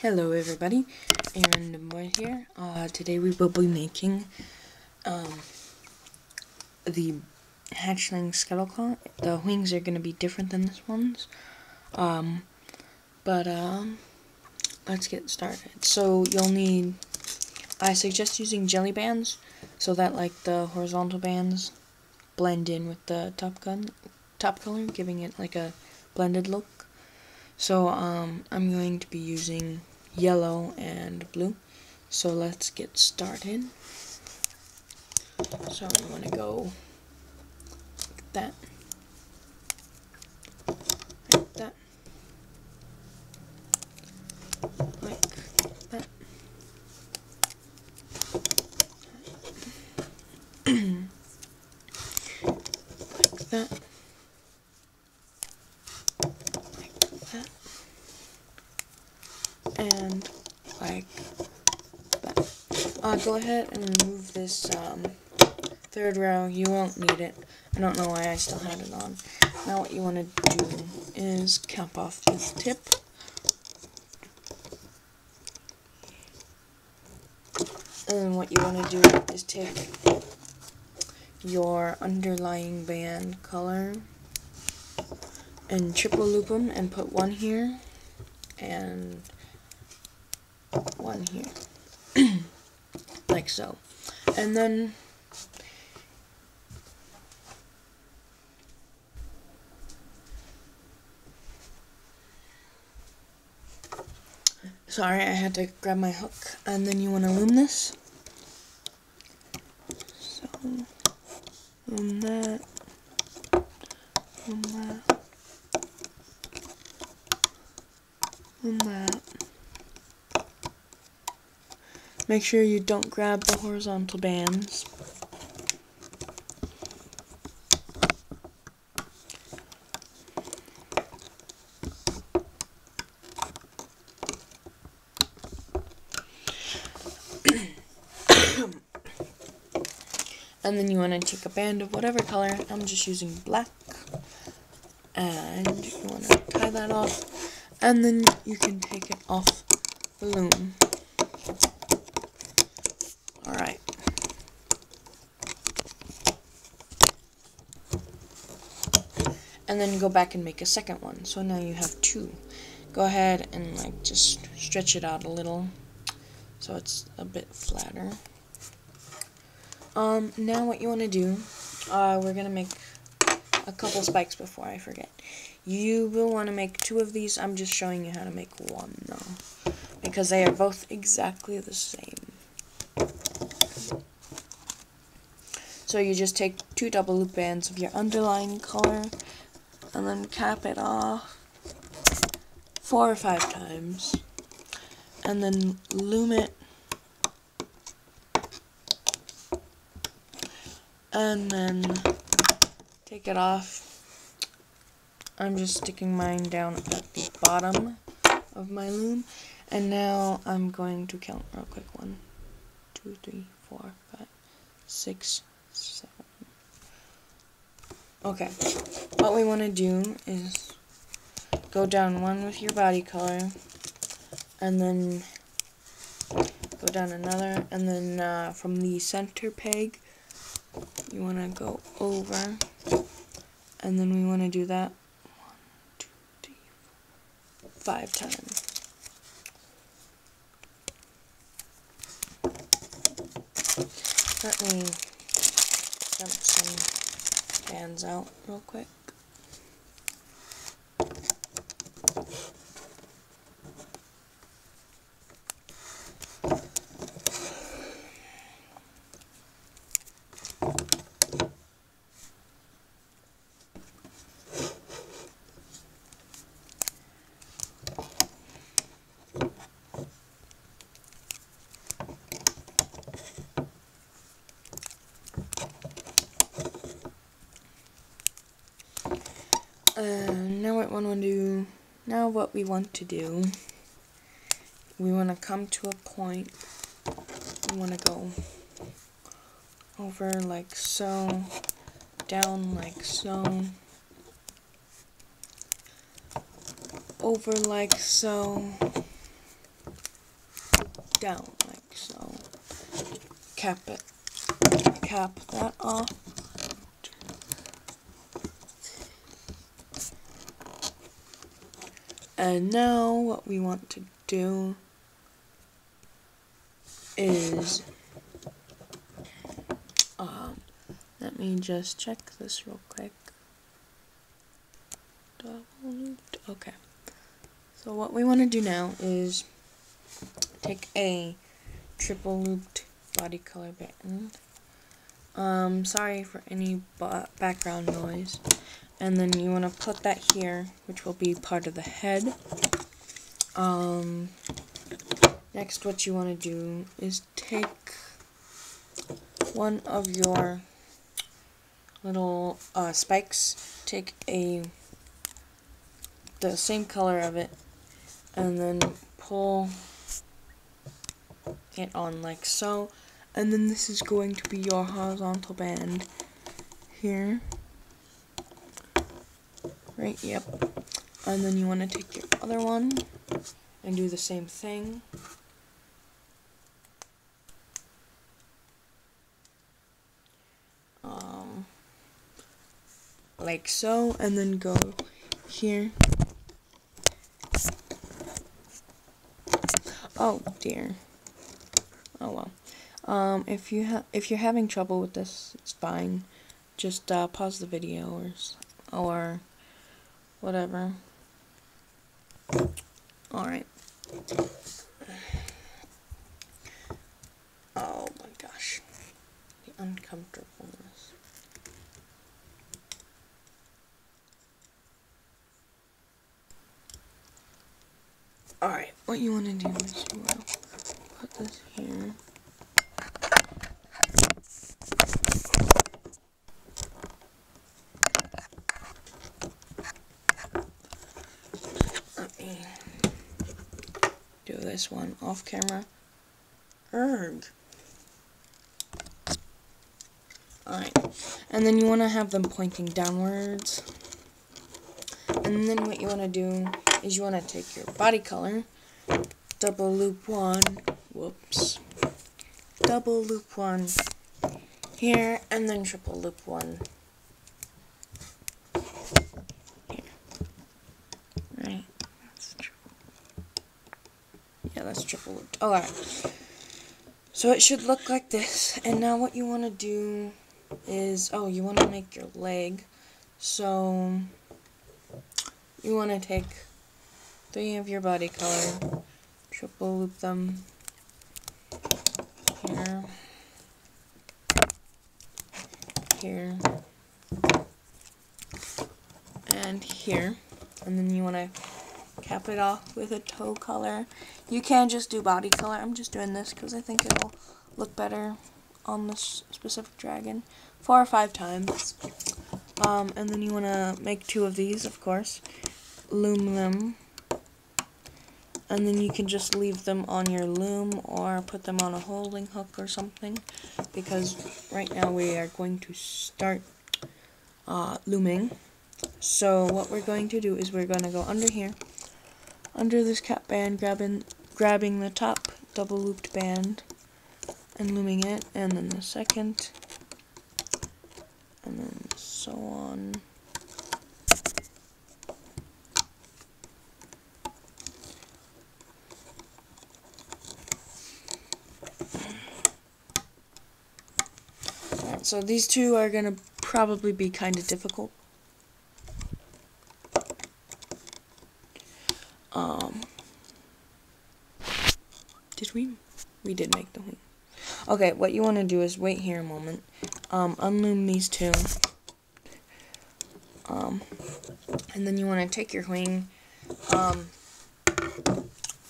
Hello everybody, Aaron Boy here. Today we will be making the Hatchling Skuttleclaw. The wings are going to be different than this one's, let's get started. So you'll need, I suggest using jelly bands so that like the horizontal bands blend in with the top color, giving it like a blended look. So I'm going to be using yellow and blue. So let's get started. So I'm going to go like that, like that, like that, like that, and like that. Go ahead and remove this third row. You won't need it. I don't know why I still had it on. Now what you want to do is cap off this tip. And what you want to do is take your underlying band color and triple loop them and put one here and one here. Like so. And then sorry, I had to grab my hook. And then you want to loom this. So loom that, loom that, loom that. Make sure you don't grab the horizontal bands. And then you want to take a band of whatever color. I'm just using black. And you want to tie that off. And then you can take it off the loom. Alright. And then go back and make a second one. So now you have two. Go ahead and like just stretch it out a little so it's a bit flatter. Now what you want to do, we're going to make a couple spikes before I forget. You will want to make two of these. I'm just showing you how to make one though, because they are both exactly the same. So you just take two double loop bands of your underlying color and then cap it off 4 or 5 times and then loom it and then take it off. I'm just sticking mine down at the bottom of my loom, and now I'm going to count real quick. 1, 2, 3, 4, 5, 6, 7. Okay, what we want to do is go down one with your body color, and then go down another, and then from the center peg you want to go over, and then we want to do that 1, 2, 3, 4, 5 times. Let me dump some bands out real quick. Now what we want to do, we want to come to a point, we want to go over like so, down like so, over like so, down like so. Cap that off. And now what we want to do is, let me just check this real quick. Okay. So what we want to do now is take a triple looped body color band. Sorry for any background noise. And then you want to put that here, which will be part of the head. Next, what you want to do is take one of your little spikes, take the same color of it, and then pull it on like so. And then this is going to be your horizontal band here. Right, yep. And then you want to take your other one and do the same thing. Like so, and then go here. Oh dear. Oh well. If you're having trouble with this, it's fine. Just pause the video or whatever. Alright. Oh my gosh. The uncomfortableness. Alright, what you want to do is you want to put this here. Let me do this one off camera. Alright. And then you want to have them pointing downwards. And then what you want to do is you want to take your body color, double loop one, whoops, double loop one here, and then triple loop one here. Right? That's triple. Yeah, that's triple looped. Alright. So it should look like this. And now what you want to do is, you want to make your leg. So you want to take 3 of your body color, triple loop them here, here, and here, and then you want to cap it off with a toe color. You can just do body color. I'm just doing this because I think it'll look better on this specific dragon 4 or 5 times. And then you want to make 2 of these, of course, loom them, and then you can just leave them on your loom or put them on a holding hook or something, because right now we are going to start looming. So what we're going to do is we're going to go under here, under this cap band, grabbing the top double looped band and looming it, and then the second, and then so on. Alright, so these 2 are going to probably be kind of difficult. Did we? We did make the wing. Okay, what you want to do is wait here a moment. Unloom these 2. And then you want to take your wing,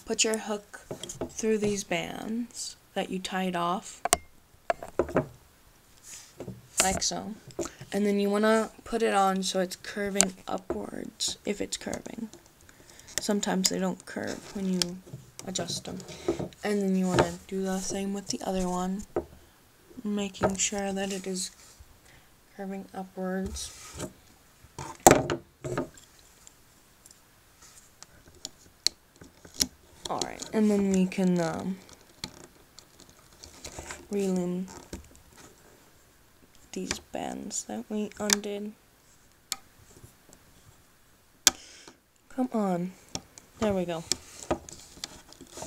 put your hook through these bands that you tied off, like so. And then you want to put it on so it's curving upwards, if it's curving. Sometimes they don't curve when you adjust them. And then you want to do the same with the other one, making sure that it is curving upwards. Alright, and then we can reloom these bands that we undid. Come on. There we go.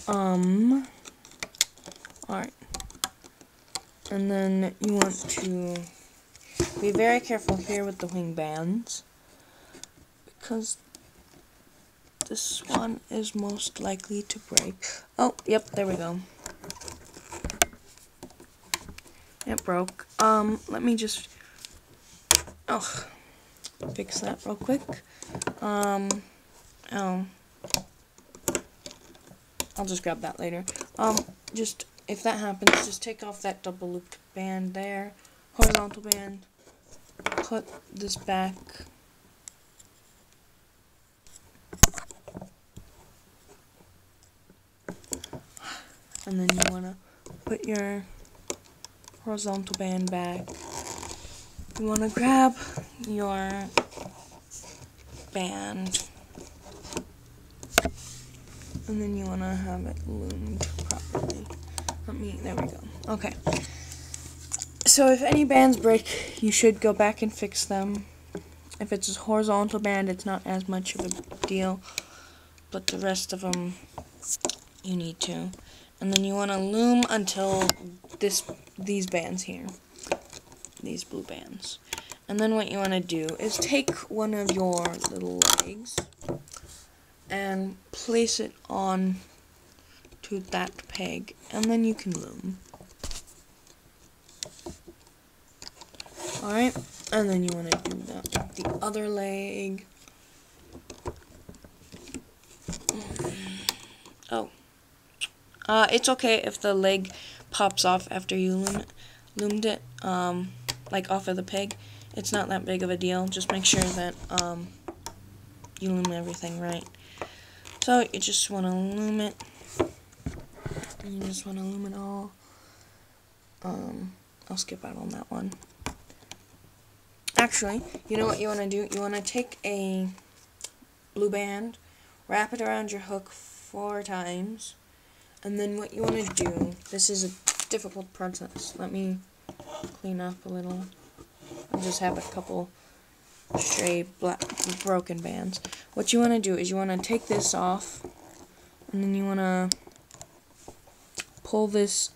Alright. And then you want to be very careful here with the wing bands, because this one is most likely to break. Oh, yep, there we go. It broke. Let me just fix that real quick. I'll just grab that later. Just if that happens, just take off that double looped band there, horizontal band, put this back, and then you want to put your horizontal band back. You want to grab your band, and then you want to have it loomed properly. There we go. Okay. So if any bands break, you should go back and fix them. If it's a horizontal band, it's not as much of a deal, but the rest of them, you need to. And then you want to loom until these bands here, these blue bands. And then what you want to do is take one of your little legs and place it on to that peg, and then you can loom. Alright, and then you want to do that with the other leg. It's okay if the leg pops off after you loomed it, like off of the peg. It's not that big of a deal. Just make sure that you loom everything right. So you just want to loom it. You just want to loom it all. I'll skip out on that one. Actually, you know what you want to do? You want to take a blue band, wrap it around your hook 4 times, and then what you want to do, this is a difficult process. Let me clean up a little. I'll just have a couple stray broken bands. What you want to do is you want to take this off, and then you want to pull this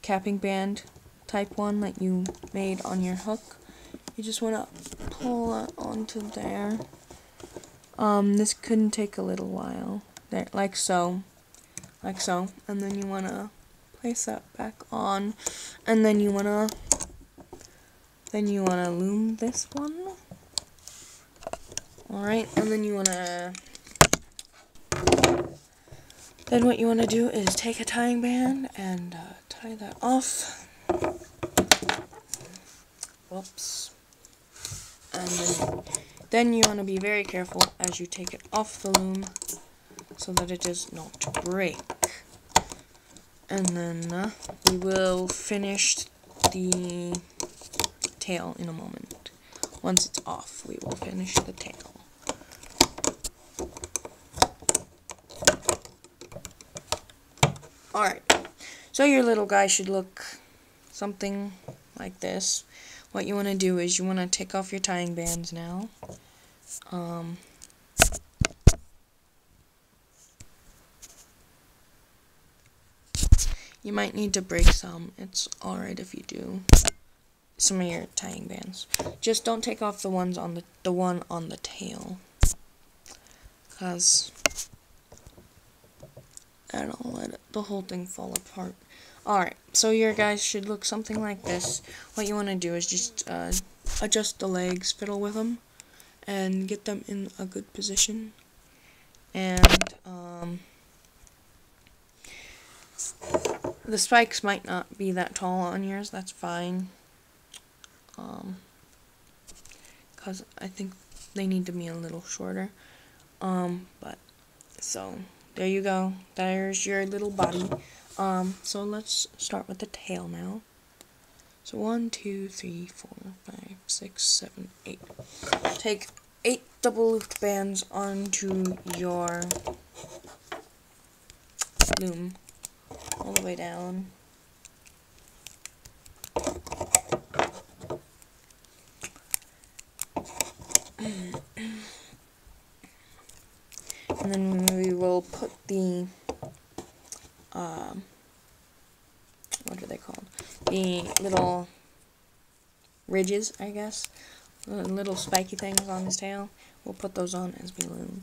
capping band type one that you made on your hook. You just want to pull it onto there. This could take a little while. There, like so, and then you want to place that back on, and then you want to loom this one. All right, and then you want to. Then what you want to do is take a tying band and tie that off. Whoops. And then you want to be very careful as you take it off the loom so that it does not break. And then we will finish the tail in a moment. Once it's off, we will finish the tail. Alright, so your little guy should look something like this. What you want to do is you want to take off your tying bands now. You might need to break some. It's alright if you do. Some of your tying bands. Just don't take off the one on the tail, cause that'll let the whole thing fall apart. Alright, so your guys should look something like this. What you want to do is just adjust the legs, fiddle with them, and get them in a good position. And the spikes might not be that tall on yours, that's fine. Because I think they need to be a little shorter. But, so, there you go. There's your little body. So let's start with the tail now. So 1, 2, 3, 4, 5, 6, 7, 8. Take 8 double looped bands onto your loom all the way down. And then we will put the, what are they called? The little ridges, I guess. The little spiky things on his tail. We'll put those on as we loom.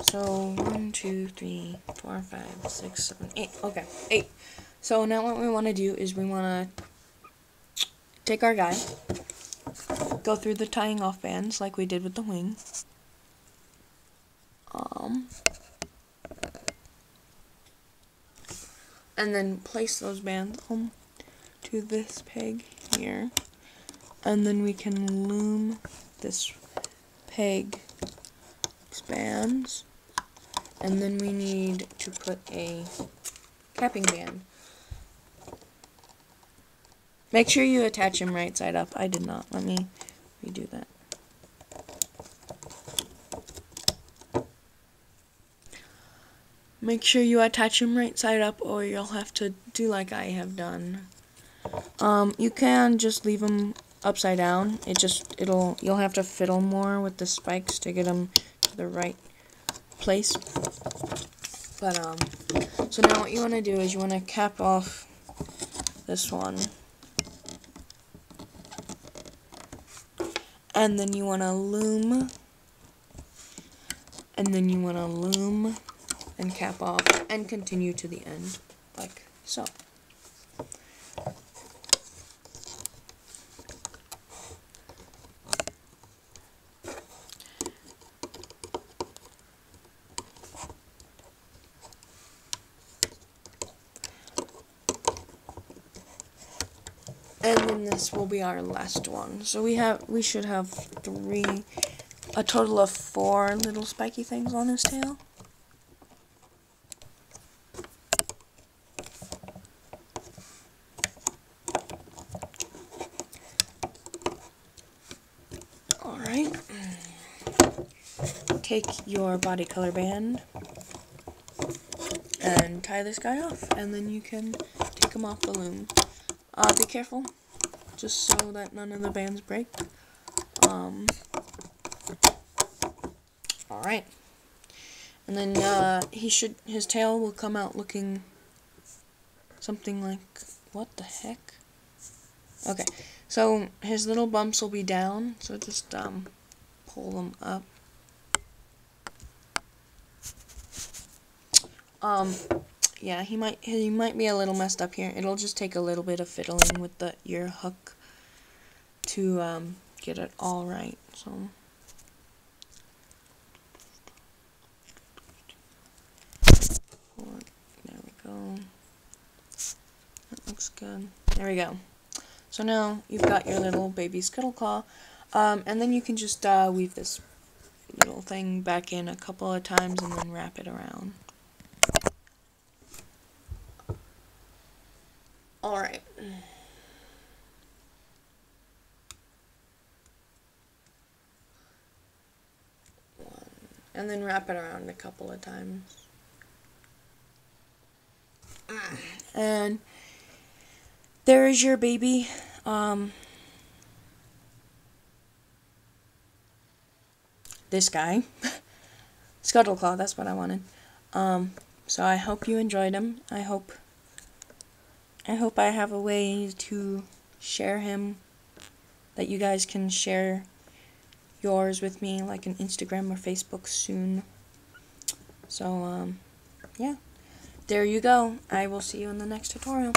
So 1, 2, 3, 4, 5, 6, 7, 8. Okay, 8. So now what we want to do is we want to take our guy, go through the tying off bands like we did with the wing. And then place those bands to this peg here. And then we can loom this peg bands. And then we need to put a capping band. Make sure you attach him right side up. I did not. Let me redo that. Make sure you attach him right side up, or you'll have to do like I have done. You can just leave him upside down. You'll have to fiddle more with the spikes to get him to the right place. But so now what you want to do is you want to cap off this one, and then you want to loom, and then you want to loom and cap off and continue to the end like so. And then this will be our last one. So we should have a total of 4 little spiky things on his tail. Alright. Take your body color band and tie this guy off, and then you can take him off the loom. Be careful, just so that none of the bands break. Alright. And then his tail will come out looking something like, what the heck? Okay, so his little bumps will be down, so just pull them up. Yeah, he might be a little messed up here. It'll just take a little bit of fiddling with the ear hook to get it all right. So there we go. That looks good. There we go. So now you've got your little baby Skuttleclaw, and then you can just weave this little thing back in a couple of times and then wrap it around. Alright. And then wrap it around a couple of times. And there is your baby. This guy. Skuttleclaw, that's what I wanted. So I hope you enjoyed him. I hope I have a way to share him, that you guys can share yours with me, like an Instagram or Facebook soon. So, yeah. There you go. I will see you in the next tutorial.